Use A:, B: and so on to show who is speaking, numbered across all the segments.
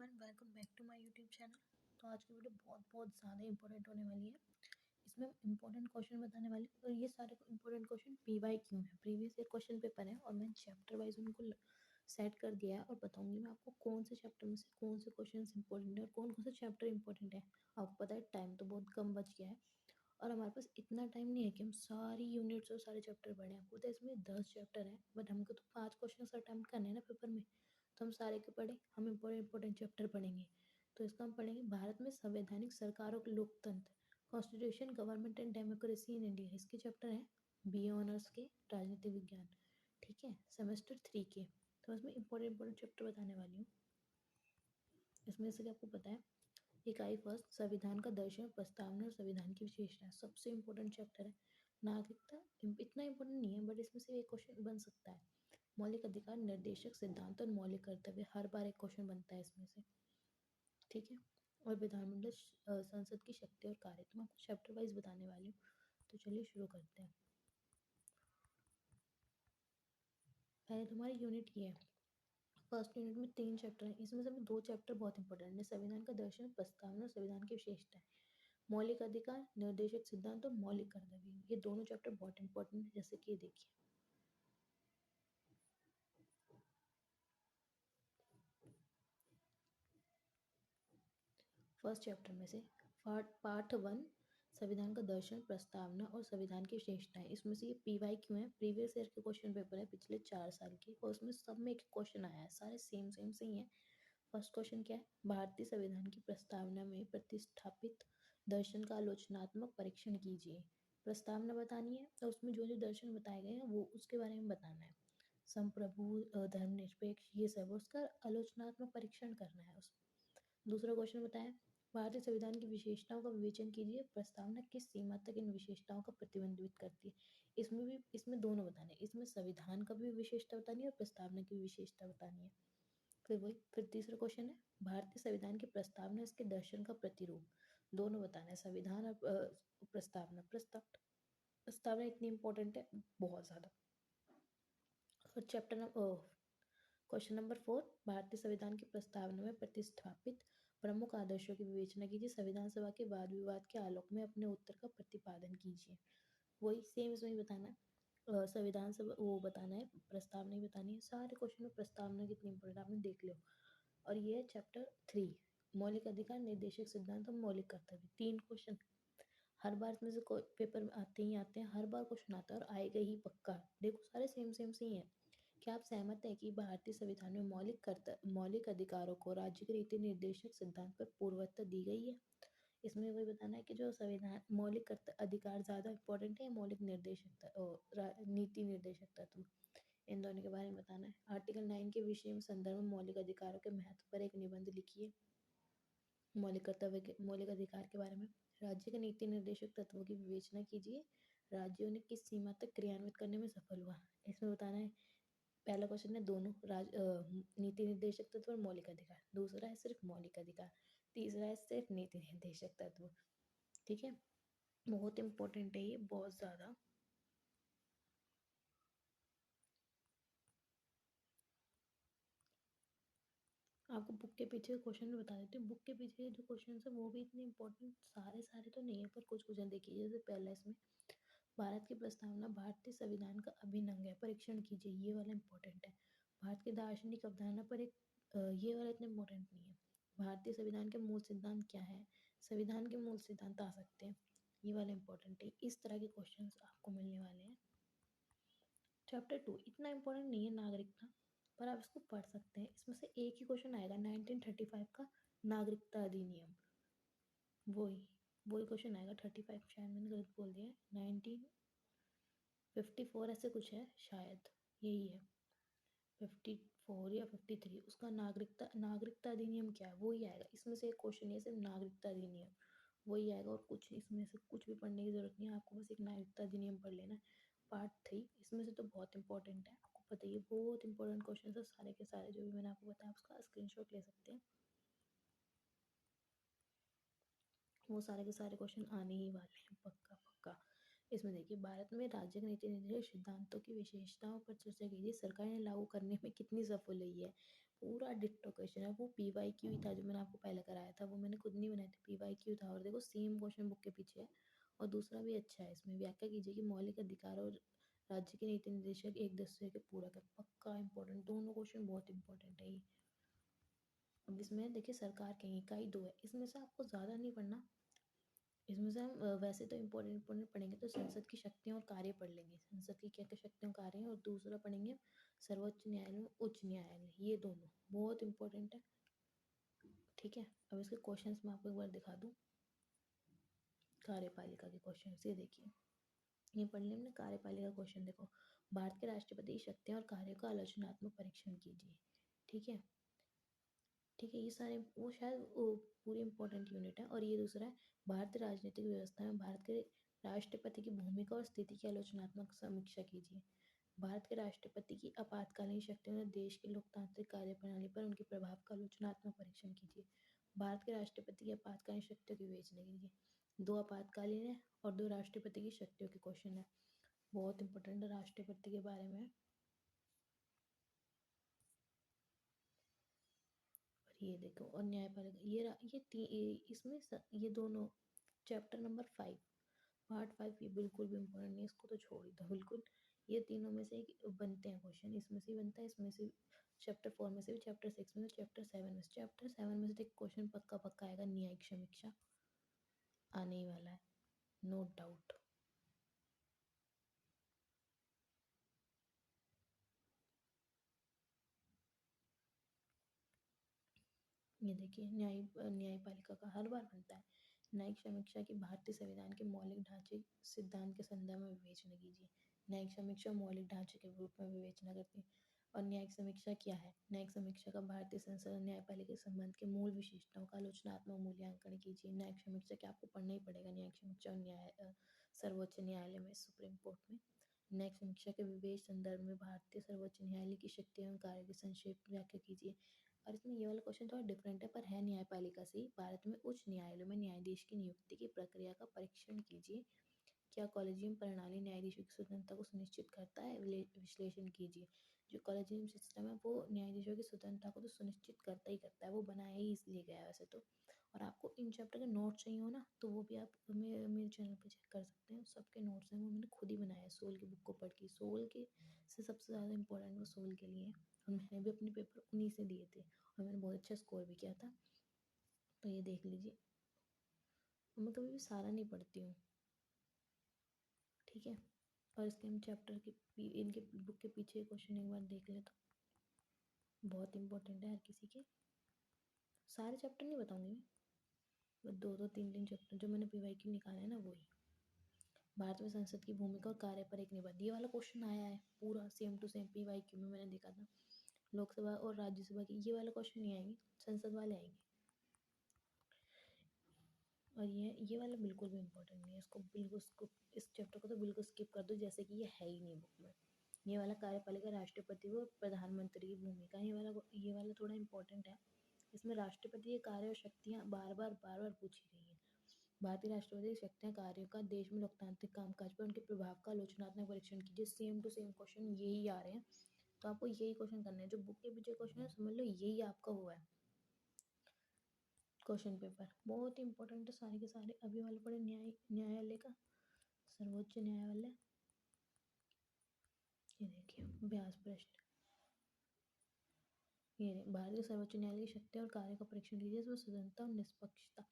A: Everyone, welcome back to my YouTube channel. तो आज की वीडियो बहुत ज़्यादा इंपॉर्टेंट होने वाली है। इसमें इंपॉर्टेंट क्वेश्चन बताने वाले और ये सारे इंपॉर्टेंट क्वेश्चन पीवाई क्यों है, प्रीवियस ईयर क्वेश्चन पेपर है और मैंने चैप्टर वाइज उनको सेट कर दिया है और बताऊंगी मैं आपको कौन से चैप्टर में से कौन से क्वेश्चन इंपॉर्टेंट है और कौन कौन से चैप्टर इंपॉर्टेंट है। आपको पता है टाइम तो बहुत कम बच गया है और हमारे पास इतना टाइम नहीं है कि हम सारी यूनिट्स और सारे चैप्टर पढ़ें। आपको पता है इसमें 10 चैप्टर हैं बट हमको तो 5 क्वेश्चन अटेम्प्ट करने हैं ना पेपर में, तो हम सारे के पढ़े, हम इम्पोर्टेंट चैप्टर पढ़ेंगे। तो इसका हम पढ़ेंगे भारत में संवैधानिक सरकार और लोकतंत्र, constitution, government and democracy in India. इसके चैप्टर हैं बी ऑनर्स के राजनीति विज्ञान, ठीक है, सेमेस्टर 3 के। तो इसमें इंपॉर्टेंट चैप्टर बताने वाली हूँ। इसमें से आपको पता है इकाई फर्स्ट, संविधान का दर्शन, प्रस्तावना और संविधान की विशेषता, सबसे इम्पोर्टेंट चैप्टर है। नागरिकता इतना इम्पोर्टेंट नहीं है बट इसमें से एक क्वेश्चन बन सकता है। मौलिक अधिकार, निर्देशक सिद्धांत और मौलिक कर्तव्य, हर बार एक क्वेश्चन बनता है इसमें से, ठीक है। और विधानमंडल संसद की शक्ति और कार्य, तो मैं आपको चैप्टर वाइज बताने वाली हूँ। तो चलिए शुरू करते हैं। पहले तुम्हारी यूनिट ये है। फर्स्ट यूनिट में 3 चैप्टर हैं, इसमें से 2 चैप्टर बहुत इंपॉर्टेंट है, संविधान का दर्शन, प्रस्तावना और संविधान की विशेषताएं। मौलिक अधिकार, निर्देशक सिद्धांत और मौलिक कर्तव्य, ये दोनों चैप्टर बहुत इंपॉर्टेंट है। जैसे कि देखिए फर्स्ट चैप्टर में से पार्ट 1, संविधान का दर्शन, प्रस्तावना और संविधान की विशेषताएं। इसमें से ये पीवाई क्यों है, प्रीवियस ईयर के क्वेश्चन पेपर है पिछले 4 साल के, और उसमें सब में एक क्वेश्चन आया है, सारे सेम से ही है। फर्स्ट क्वेश्चन क्या है, भारतीय संविधान की प्रस्तावना में प्रतिस्थापित दर्शन का आलोचनात्मक परीक्षण कीजिए। प्रस्तावना बतानी है और उसमें जो जो दर्शन बताए गए हैं वो उसके बारे में बताना है। संप्रभु, धर्मनिरपेक्ष, ये सब, उसका आलोचनात्मक परीक्षण करना है उसमें। दूसरा क्वेश्चन बताया, भारतीय संविधान की विशेषताओं का विवेचन कीजिए। प्रस्तावना किस सीमा तक इन विशेषताओं का प्रतिबंधित करती है। इसमें दोनों बताने, इसमें संविधान का भी विशेषता बतानी है और प्रस्तावना की भी विशेषता बतानी है। फिर तीसरा क्वेश्चन है, भारतीय संविधान की प्रस्तावना इसके दर्शन का प्रतिरूप, दोनों बताना है, संविधान और प्रस्तावना। प्रस्तावना इतनी इंपॉर्टेंट है बहुत ज़्यादा। और क्वेश्चन नंबर 4, भारतीय संविधान की प्रस्तावना में प्रतिस्थापित प्रमुख आदर्शों की विवेचना कीजिए। संविधान सभा के वाद विवाद के आलोक में अपने उत्तर का प्रतिपादन कीजिए। वही सेम इसमें बताना है, संविधान सभा वो बताना है, प्रस्तावना ही बतानी है। सारे क्वेश्चन में प्रस्तावना कितनी इंपॉर्टेंट आपने देख लो। और ये है चैप्टर 3, मौलिक अधिकार, निर्देशक सिद्धांत और मौलिक कर्तव्य। 3 क्वेश्चन हर बार इसमें से पेपर में आते ही आते हैं, हर बार क्वेश्चन आता है और आएगा ही पक्का। देखो सारे सेम से ही हैं। क्या आप सहमत हैं कि भारतीय संविधान में मौलिक अधिकारों को राज्य के नीति निर्देशक सिद्धांत पर पूर्वता दी गई है। इसमें वही बताना है कि जो संविधान मौलिक अधिकार ज़्यादा इंपॉर्टेंट है, मौलिक नीति निर्देशक तत्व, इन दोनों के बारे में बताना है। आर्टिकल 9 के विषय में संदर्भ में मौलिक अधिकारों के महत्व पर एक निबंध लिखिए। मौलिक अधिकार के बारे में, राज्य के नीति निर्देशक तत्वों की विवेचना कीजिए। राज्यों ने किस सीमा तक क्रियान्वित करने में सफल हुआ, इसमें बताना है। पहला क्वेश्चन है दोनों नीति निर्देशक तत्व और मौलिक अधिकार, दूसरा है सिर्फ मौलिक अधिकार, तीसरा है सिर्फ नीति निर्देशक तत्व, ठीक है। बहुत इंपॉर्टेंट है ये, बहुत ज़्यादा। आपको बुक के पीछे क्वेश्चन भी बता देती हूँ। बुक के पीछे जो क्वेश्चन है वो भी इतने इंपॉर्टेंट सारे तो नहीं है पर कुछ क्वेश्चन देखिए। जैसे पहला इसमें, भारत की प्रस्तावना भारतीय संविधान का अभिन्न अंग है, परीक्षण कीजिए, ये वाला इंपॉर्टेंट है। भारत की दार्शनिक अवधारणा पर एक ये वाला इतना इंपॉर्टेंट नहीं है। भारतीय संविधान के मूल सिद्धांत क्या है, संविधान के मूल सिद्धांत आ सकते हैं, ये वाला इंपॉर्टेंट है। इस तरह के क्वेश्चन आपको मिलने वाले हैं। चैप्टर 2 इतना इंपॉर्टेंट नहीं है, नागरिकता, पर आप इसको पढ़ सकते हैं। इसमें से एक ही क्वेश्चन आएगा 1935 का, नागरिकता अधिनियम, वही क्वेश्चन आएगा। 35 शायद मैंने गलत बोल दिया है, 1954 ऐसे कुछ है शायद, यही है 54 या 53। उसका नागरिकता अधिनियम क्या है वही आएगा। इसमें से एक क्वेश्चन है सिर्फ नागरिकता अधिनियम, वही आएगा। और कुछ इसमें से कुछ भी पढ़ने की जरूरत नहीं है, आपको बस एक नागरिकता अधिनियम पढ़ लेना है। पार्ट 3 इसमें से तो बहुत इंपॉर्टेंट है, आपको पता ही है, बहुत इंपॉर्टेंट क्वेश्चन है सारे के सारे जो भी मैंने आपको बताया। उसका स्क्रीनशॉट ले सकते हैं, वो सारे के सारे क्वेश्चन आने ही वाले हैं पक्का पक्का। इसमें देखिए, भारत में राज्य के नीति निर्देशक सिद्धांतों की विशेषताओं पर चर्चा कीजिए। सरकार ने लागू करने में कितनी सफल हुई है। पूरा डिट्टो क्वेश्चन है। वो PYQ ही था जो मैंने आपको पहले कराया था, वो मैंने खुद नहीं बनाया था, PYQ था। और देखो सेम क्वेश्चन बुक के पीछे है। और दूसरा भी अच्छा है, इसमें व्याख्या कीजिए कि मौलिक अधिकार और राज्य के नीति निर्देशक एक दूसरे के पूरक है। पक्का इंपॉर्टेंट, दोनों क्वेश्चन बहुत इंपॉर्टेंट है ये। अब इसमें देखिए सरकार के इकाई 2 है, इसमें से आपको ज़्यादा नहीं पढ़ना। इसमें से हम वैसे तो इम्पोर्टेंट इम्पोर्टेंट पढ़ेंगे तो संसद की शक्तियाँ और कार्य पढ़ लेंगे, संसद की क्या क्या शक्तियाँ कार्य हैं, और दूसरा पढ़ेंगे सर्वोच्च न्यायालय उच्च न्यायालय, ये दोनों बहुत इंपॉर्टेंट है। ठीक है, अब इसके क्वेश्चंस मैं आपको एक बार दिखा दूँ। कार्यपालिका के क्वेश्चन ये देखिए, ये पढ़ लिया हमने। कार्यपालिका क्वेश्चन देखो, भारत के राष्ट्रपति की शक्तियाँ और कार्यों का आलोचनात्मक परीक्षण कीजिए। ठीक है, ठीक है, ये सारे वो शायद पूरी इंपॉर्टेंट यूनिट है। और ये दूसरा है, भारतीय राजनीतिक व्यवस्था में भारत के राष्ट्रपति की भूमिका और स्थिति की आलोचनात्मक समीक्षा कीजिए। भारत के राष्ट्रपति की आपातकालीन शक्तियों ने देश की लोकतांत्रिक कार्यप्रणाली पर उनके प्रभाव का आलोचनात्मक परीक्षण कीजिए। भारत के राष्ट्रपति की आपातकालीन शक्तियों की विवेचना कीजिए। 2 आपातकालीन है और 2 राष्ट्रपति की शक्तियों के क्वेश्चन है, बहुत इंपॉर्टेंट है राष्ट्रपति के बारे में। और ये देखो, और न्यायपालिका इसमें ये दोनों चैप्टर नंबर 5 पार्ट 5 ये बिल्कुल भी इम्पोर्टेंट नहीं है, इसको तो छोड़ ही दो बिल्कुल। ये तीनों में से एक बनते हैं क्वेश्चन, इसमें से बनता है, इसमें से चैप्टर 4 में से भी, चैप्टर 6 में से, चैप्टर 7 में से। चैप्टर 7 में से एक क्वेश्चन पक्का पक्का आएगा, न्यायिक समीक्षा आने ही वाला है, नो डाउट। ये देखिए, न्यायपालिका का हर बार बनता है। न्यायिक समीक्षा की भारतीय संविधान के मौलिक ढांचे सिद्धांत के संदर्भ में विवेचना कीजिए। न्यायिक समीक्षा मौलिक ढांचे के रूप में विवेचना करती है। और न्यायिक समीक्षा क्या है? न्यायिक समीक्षा का भारतीय संसद और न्यायपालिका के संबंध के मूल विशेषताओं का आलोचनात्मक मूल्यांकन कीजिए। न्यायिक समीक्षा क्या आपको पढ़ना ही पड़ेगा, न्यायिक समीक्षा और सर्वोच्च न्यायालय में, सुप्रीम कोर्ट में। न्यायिक समीक्षा के विवेच संदर्भ में भारतीय सर्वोच्च न्यायालय की शक्तियों एवं कार्य की संक्षेप व्याख्या कीजिए। और इसमें ये वाला क्वेश्चन थोड़ा डिफरेंट है पर है न्यायपालिका से ही। भारत में उच्च न्यायालयों में न्यायाधीश की नियुक्ति की प्रक्रिया का परीक्षण कीजिए। क्या कॉलेजियम प्रणाली न्यायाधीशों की स्वतंत्रता को सुनिश्चित करता है? विश्लेषण कीजिए। जो कॉलेजियम सिस्टम है वो न्यायाधीशों की स्वतंत्रता को तो सुनिश्चित करता ही करता है, वो बनाया ही इसलिए गया है वैसे तो। और आपको इन चैप्टर के नोट्स चाहिए हो ना, तो वो भी आप मेरे चैनल पर चेक कर सकते हैं, सबके नोट्स हैं, वो मैंने खुद ही बनाया है सोल की बुक को पढ़ के। सोल के से सबसे ज़्यादा इंपॉर्टेंट वो सोल के लिए है, और मैंने भी अपने पेपर उन्हीं से दिए थे और मैंने बहुत अच्छा स्कोर भी किया था, तो ये देख लीजिए। मैं कभी भी सारा नहीं पढ़ती हूँ, ठीक है। और इसके हम चैप्टर के इनके बुक के पीछे क्वेश्चन एक बार देख लें तो बहुत इंपॉर्टेंट है हर किसी के। सारे चैप्टर नहीं बताऊंगी मैं, 2-3 चैप्टर जो मैंने PYQ निकाला है ना वही। भारत में संसद की भूमिका और कार्य पर एक निबंध, ये वाला क्वेश्चन आया है पूरा सेम टू सेम PYQ में, मैंने देखा था। लोकसभा और राज्यसभा की ये वाला क्वेश्चन नहीं आएंगे, संसद वाले आएंगे। और ये वाला बिल्कुल भी इम्पोर्टेंट नहीं है, इसको बिल्कुल इस चैप्टर को तो बिल्कुल स्किप कर दो, जैसे कि ये है ही नहीं बुक में। ये वाला कार्यपालिका राष्ट्रपति व प्रधानमंत्री की भूमिका, ये वाला थोड़ा इंपॉर्टेंट है। इसमें राष्ट्रपति के कार्य और शक्तियाँ बार बार पूछी गई हैं। भारतीय राष्ट्रपति की शक्तियाँ कार्यों का देश में लोकतांत्रिक कामकाज पर उनके प्रभाव का आलोचनात्मक परीक्षण कीजिए। सेम टू सेम क्वेश्चन यही आ रहे हैं, तो आपको यही क्वेश्चन करना है। जो बुक के पीछे क्वेश्चन है समझ लो यही आपका हुआ है क्वेश्चन पेपर, बहुत इंपॉर्टेंट है सारे के सारे। अभी वाले पढ़े न्यायालय का, सर्वोच्च न्यायालय, ये देखिए अभ्यास प्रश्न। ये भारतीय सर्वोच्च न्यायालय की शक्ति और कार्य का परीक्षण कीजिए, इसमें स्वतंत्रता और निष्पक्षता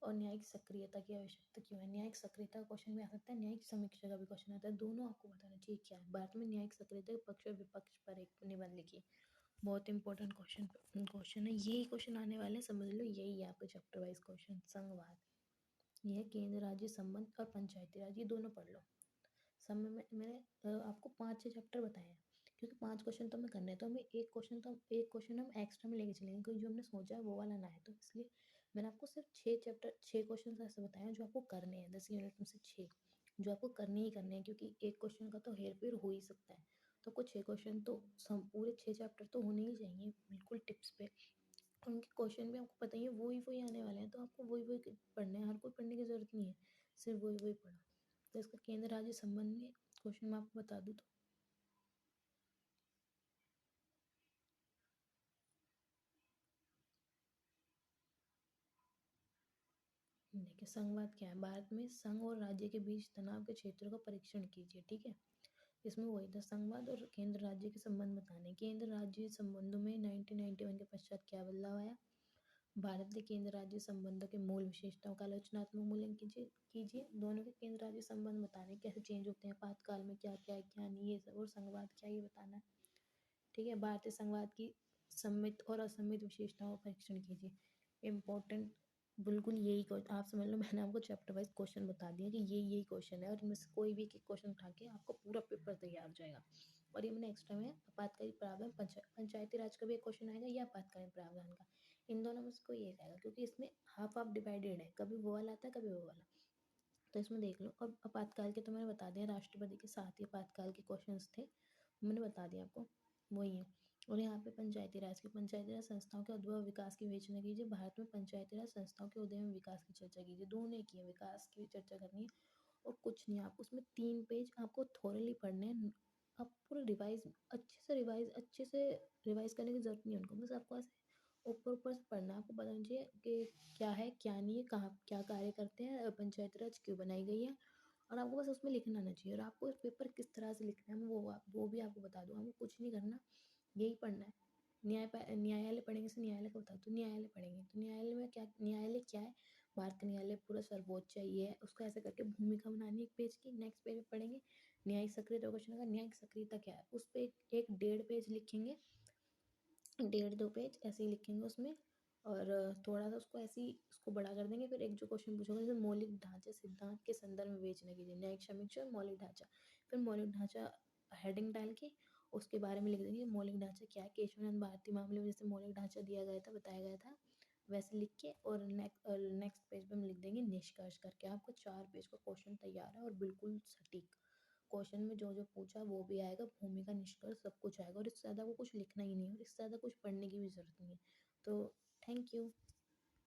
A: और न्यायिक सक्रियता की आवश्यकता क्यों है। न्यायिक सक्रियता का क्वेश्चन भी आ सकता है, न्यायिक समीक्षा का भी क्वेश्चन आता है, दोनों आपको बताना चाहिए क्या है। भारत में न्यायिक सक्रियता के पक्ष और विपक्ष पर एक निबंध लिखिए, बहुत इंपॉर्टेंट क्वेश्चन है। यही क्वेश्चन आने वाले हैं, समझ लो यही है आपके चैप्टर वाइज क्वेश्चन। संघवाद, यह केंद्र राज्य संबंध और पंचायती राज, ये दोनों पढ़ लो। समय में मैंने आपको 5-6 चैप्टर बताए हैं, क्योंकि 5 क्वेश्चन तो हमें करने हैं, तो हमें एक क्वेश्चन हम एक्स्ट्रा में लेके चलेंगे, क्योंकि जो हमने सोचा है वो वाला ना है, तो इसलिए मैंने आपको सिर्फ 6 क्वेश्चन ऐसे बताए हैं जो आपको करने हैं, 10 यूनिट में से 6 जो आपको करने ही करने हैं, क्योंकि एक क्वेश्चन का तो हेर फेर हो ही सकता है। तो कुछ 6 क्वेश्चन तो पूरे 6 चैप्टर तो होने ही चाहिए बिल्कुल टिप्स पे। उनके क्वेश्चन भी आपको पता ही है, वही आने वाले हैं, तो आपको वही पढ़ना है, हर कोई पढ़ने की जरूरत नहीं है, सिर्फ वही पढ़ो। तो इसका केंद्र राज्य संबंध में क्वेश्चन मैं आपको बता दूँ तो देखिए संघवाद क्या है, भारत में संघ और राज्य के बीच तनाव के क्षेत्रों का परीक्षण कीजिए, ठीक है। इसमें वही था, संघवाद और केंद्र राज्य के संबंध बताने। केंद्र राज्य संबंधों में 1991 के पश्चात क्या बदलाव आया। भारत के केंद्र राज्य संबंधों के मूल विशेषताओं का आलोचनात्मक मूल्यांकन कीजिए कीजिए दोनों के केंद्र राज्य संबंध बताने, कैसे चेंज होते हैं, आपातकाल में क्या क्या है क्या नहीं, ये सब, और संघवाद क्या ये बताना है, ठीक है। भारतीय संघवाद की सम्मित और असम्मित विशेषताओं का परीक्षण कीजिए। इम्पोर्टेंट, बिल्कुल यही आप समझ लो, मैंने आपको चैप्टर वाइज क्वेश्चन बता दिया कि ये यही क्वेश्चन है, और इनमें से कोई भी एक क्वेश्चन उठा के आपको पूरा पेपर तैयार हो जाएगा। और ये मैंने एक्स्ट्रा में आपातकालीन प्रावधान, पंचायती राज का भी एक क्वेश्चन आएगा, या आपातकालीन प्रावधान का, इन दोनों में से कोई एक आएगा, क्योंकि इसमें हाफ हाफ डिवाइडेड है, कभी वो वाला आता है कभी वो वाला। तो इसमें देख लो। अब आपातकाल के तो मैंने बता दिया, राष्ट्रपति के साथ ही आपातकाल के क्वेश्चंस थे, मैंने बता दिया आपको, वही है। और यहाँ पे पंचायती राज संस्थाओं के उद्भव विकास की विवेचना कीजिए। भारत में पंचायती राज संस्थाओं के उदय में विकास की चर्चा कीजिए। दोनों की है, विकास की चर्चा करनी है और कुछ नहीं। आप उसमें 3 पेज आपको थोरली पढ़ने हैं। आप पूरा अच्छे से रिवाइज करने की जरूरत नहीं है उनको, बस आपको ऐसे ऊपर ऊपर से पढ़ना है। आपको पता होना चाहिए कि क्या है क्या नहीं है, कहाँ क्या कार्य करते हैं, पंचायती राज क्यों बनाई गई है, और आपको बस उसमें लिखना आना चाहिए। और आपको पेपर किस तरह से लिखना है वो भी आपको बता दूँ। आपको कुछ नहीं करना, यही पढ़ना है। न्यायालय पढ़ेंगे, से न्यायालय का बता दो, न्यायालय पढ़ेंगे तो न्यायालय में क्या, न्यायालय क्या है, भारत का न्यायालय पूरा सर्वोच्च है, ये है, उसको ऐसे करके भूमिका बनानी है एक पेज की। नेक्स्ट पेज में पढ़ेंगे न्यायिक सक्रियता, क्वेश्चन होगा न्यायिक सक्रियता क्या है, उस पर एक 1.5 पेज लिखेंगे, 1.5-2 पेज ऐसे ही लिखेंगे उसमें। और थोड़ा सा उसको ऐसे ही उसको बड़ा कर देंगे। फिर एक जो क्वेश्चन पूछोगे, जैसे मौलिक ढांचे सिद्धांत के संदर्भ में विवेचना कीजिए, न्यायिक समीक्षा और मौलिक ढांचा। फिर मौलिक ढांचा हेडिंग डाल के उसके बारे में लिख देंगे, मौलिक ढांचा क्या है। केशवानंद भारती मामले में जैसे मौलिक ढांचा दिया गया था, बताया गया था, वैसे लिख के, और नेक्स्ट पेज पे हम लिख देंगे निष्कर्ष करके। आपको 4 पेज का क्वेश्चन तैयार है, और बिल्कुल सटीक क्वेश्चन में जो जो पूछा वो भी आएगा, भूमिका निष्कर्ष सब कुछ आएगा, और इससे ज़्यादा वो कुछ लिखना ही नहीं है, और इससे ज़्यादा कुछ पढ़ने की भी ज़रूरत नहीं है। तो थैंक यू।